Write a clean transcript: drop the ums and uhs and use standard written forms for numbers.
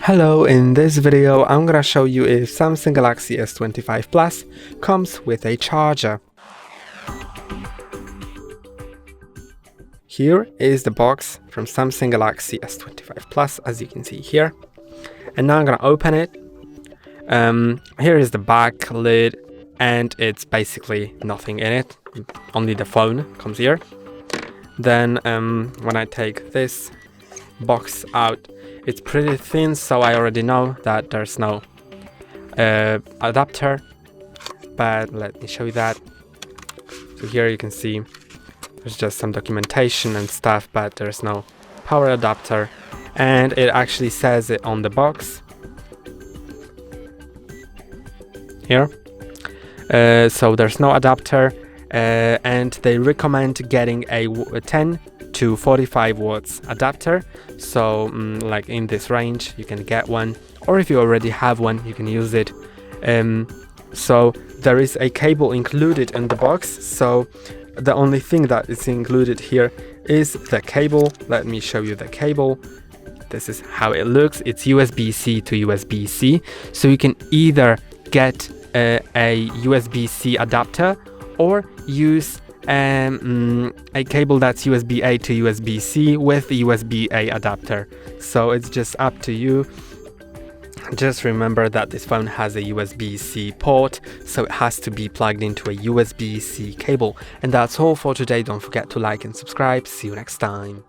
Hello, in this video I'm gonna show you if Samsung Galaxy S25 Plus comes with a charger. Here is the box from Samsung Galaxy S25 Plus, as you can see here. And now I'm gonna open it. Here is the back lid, and it's basically nothing in it, only the phone comes here. Then when I take this box out, it's pretty thin, so I already know that there's no adapter, but let me show you that. So here you can see there's just some documentation and stuff, but there's no power adapter, and it actually says it on the box here. So there's no adapter, and they recommend getting a 10 to 45 watts adapter. So like in this range you can get one, or if you already have one you can use it. So there is a cable included in the box, so the only thing that is included here is the cable. Let me show you the cable. This is how it looks. It's USB-C to USB-C, so you can either get a USB-C adapter or use a cable that's USB-A to USB-C with the USB-A adapter. So it's just up to you. Just remember that this phone has a USB-C port, so it has to be plugged into a USB-C cable. And that's all for today. Don't forget to like and subscribe. See you next time.